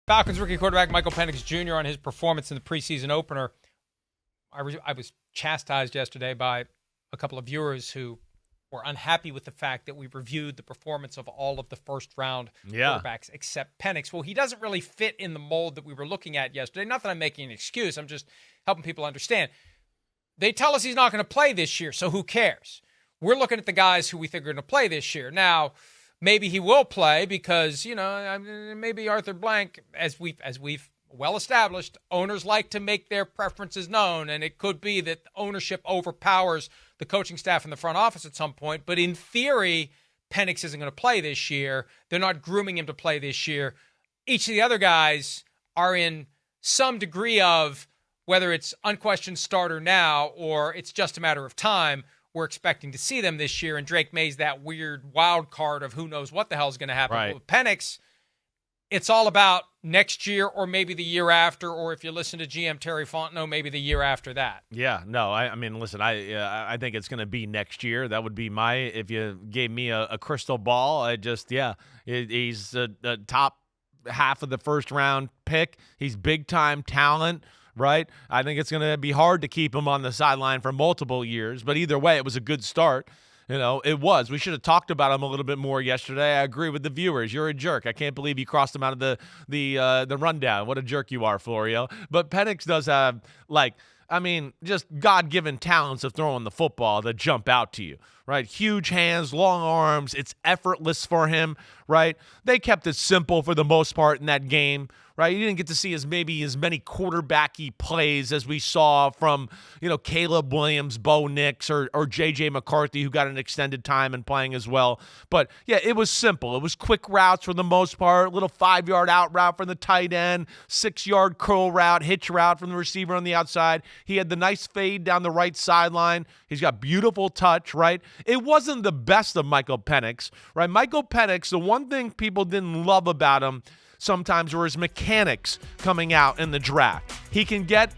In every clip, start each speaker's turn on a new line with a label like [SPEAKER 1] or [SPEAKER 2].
[SPEAKER 1] Falcons rookie quarterback Michael Penix Jr. on his performance in the preseason opener. I was chastised yesterday by a couple of viewers who were unhappy with the fact that we reviewed the performance of all of the first-round quarterbacks except Penix. Well, he doesn't really fit in the mold that we were looking at yesterday. Not that I'm making an excuse. I'm just helping people understand. They tell us he's not going to play this year, so who cares? We're looking at the guys who we think are going to play this year. Now, maybe he will play because, maybe Arthur Blank, as we've well established, owners like to make their preferences known, and it could be that ownership overpowers the coaching staff in the front office at some point. But in theory, Penix isn't going to play this year. They're not grooming him to play this year. Each of the other guys are in some degree of, whether it's unquestioned starter now or it's just a matter of time, we're expecting to see them this year, and Drake May's that weird wild card of who knows what the hell is going to happen.
[SPEAKER 2] Right.
[SPEAKER 1] But with Penix, it's all about next year or maybe the year after, or if you listen to GM Terry Fontenot, maybe the year after that.
[SPEAKER 2] Yeah, no, I mean, listen, I think it's going to be next year. That would be if you gave me a crystal ball, he's a top half of the first round pick. He's big-time talent. Right? I think it's going to be hard to keep him on the sideline for multiple years, but either way, it was a good start. It was. We should have talked about him a little bit more yesterday. I agree with the viewers. You're a jerk. I can't believe you crossed him out of the rundown. What a jerk you are, Florio. But Penix does have, just God-given talents of throwing the football that jump out to you, right? Huge hands, long arms. It's effortless for him, right? They kept it simple for the most part in that game, right? You didn't get to see as many quarterbacky plays as we saw from, Caleb Williams, Bo Nix, or J.J. McCarthy, who got an extended time and playing as well. But, yeah, it was simple. It was quick routes for the most part, little 5-yard out route from the tight end, 6-yard curl route, hitch route from the receiver on the outside. He had the nice fade down the right sideline. He's got beautiful touch, right? It wasn't the best of Michael Penix, right? Michael Penix, the one thing people didn't love about him sometimes were his mechanics coming out in the draft. He can get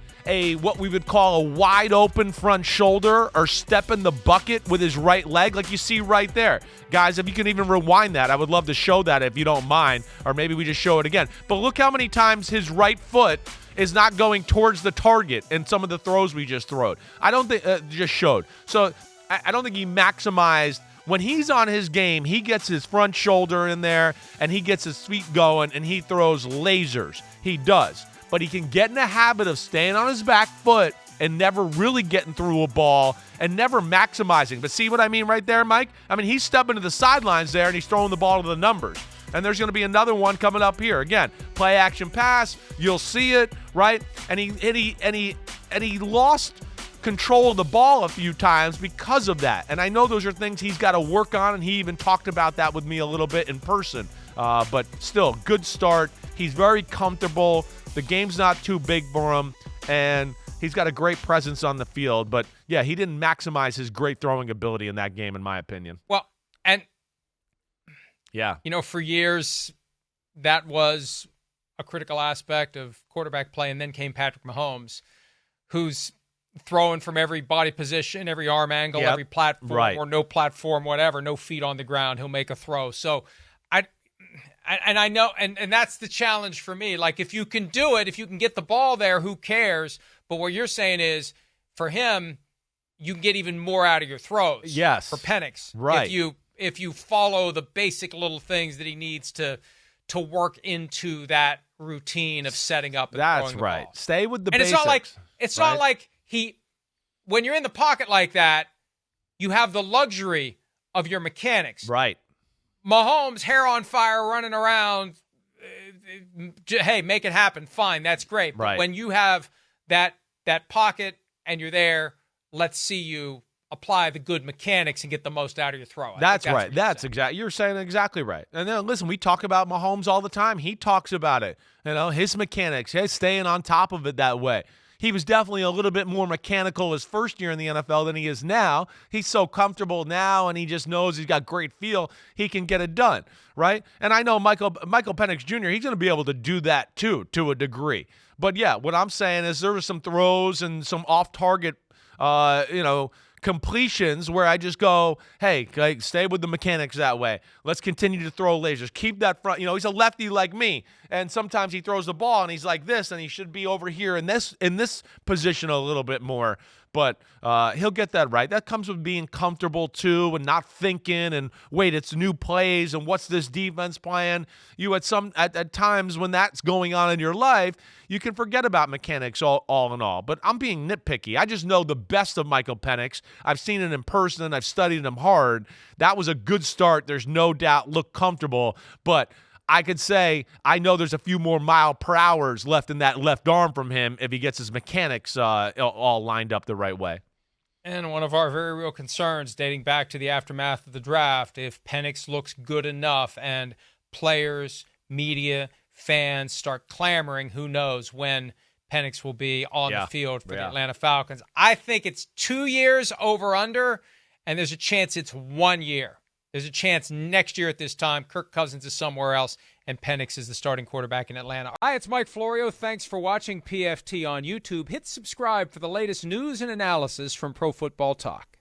[SPEAKER 2] what we would call a wide open front shoulder or step in the bucket with his right leg, like you see right there. Guys, if you can even rewind that, I would love to show that if you don't mind, or maybe we just show it again. But look how many times his right foot is not going towards the target in some of the throws we just throwed. I don't think just showed. So I don't think he maximized. When he's on his game, he gets his front shoulder in there, and he gets his feet going, and he throws lasers. He does. But he can get in the habit of staying on his back foot and never really getting through a ball and never maximizing. But see what I mean right there, Mike? I mean, he's stepping to the sidelines there, and he's throwing the ball to the numbers. And there's going to be another one coming up here. Again, play action pass. You'll see it, right? And he lost control of the ball a few times because of that. And I know those are things he's got to work on, and he even talked about that with me a little bit in person. But still, good start. He's very comfortable. The game's not too big for him, and he's got a great presence on the field. But, yeah, he didn't maximize his great throwing ability in that game, in my opinion.
[SPEAKER 1] Well, and,
[SPEAKER 2] yeah,
[SPEAKER 1] for years, that was a critical aspect of quarterback play, and then came Patrick Mahomes, who's throwing from every body position, every arm angle, every platform, or no platform, whatever, no feet on the ground, he'll make a throw. So I know, and that's the challenge for me. Like, if you can do it, if you can get the ball there, who cares? But what you're saying is, for him, you can get even more out of your throws.
[SPEAKER 2] Yes.
[SPEAKER 1] For Penix.
[SPEAKER 2] Right.
[SPEAKER 1] If you follow the basic little things that he needs to work into that routine of setting up and throwing the ball.
[SPEAKER 2] Stay with the
[SPEAKER 1] basics. And it's not like when you're in the pocket like that, you have the luxury of your mechanics.
[SPEAKER 2] Right.
[SPEAKER 1] Mahomes, hair on fire, running around. Hey, make it happen. Fine, that's great. But when you have that pocket and you're there, let's see you apply the good mechanics and get the most out of your throw.
[SPEAKER 2] That's right. That's exactly. You're saying exactly right. And then listen, we talk about Mahomes all the time. He talks about it. His mechanics, his staying on top of it that way. He was definitely a little bit more mechanical his first year in the NFL than he is now. He's so comfortable now, and he just knows he's got great feel. He can get it done, right? And I know Michael Penix Jr., he's going to be able to do that too, to a degree. But, yeah, what I'm saying is there were some throws and some off-target, completions where I just go, hey, stay with the mechanics that way. Let's continue to throw lasers. Keep that front. He's a lefty like me, and sometimes he throws the ball and he's like this, and he should be over here in this position a little bit more. But he'll get that right. That comes with being comfortable too, and not thinking and wait, it's new plays and what's this defense plan. You at times when that's going on in your life, you can forget about mechanics all in all. But I'm being nitpicky. I just know the best of Michael Penix. I've seen it in person. I've studied him hard. That was a good start. There's no doubt. Look comfortable, but I could say I know there's a few more mile per hours left in that left arm from him if he gets his mechanics all lined up the right way.
[SPEAKER 1] And one of our very real concerns dating back to the aftermath of the draft, if Penix looks good enough and players, media, fans start clamoring, who knows when Penix will be on the field for the Atlanta Falcons. I think it's 2 years over under, and there's a chance it's 1 year. There's a chance next year at this time, Kirk Cousins is somewhere else, and Penix is the starting quarterback in Atlanta. Hi, it's Mike Florio. Thanks for watching PFT on YouTube. Hit subscribe for the latest news and analysis from Pro Football Talk.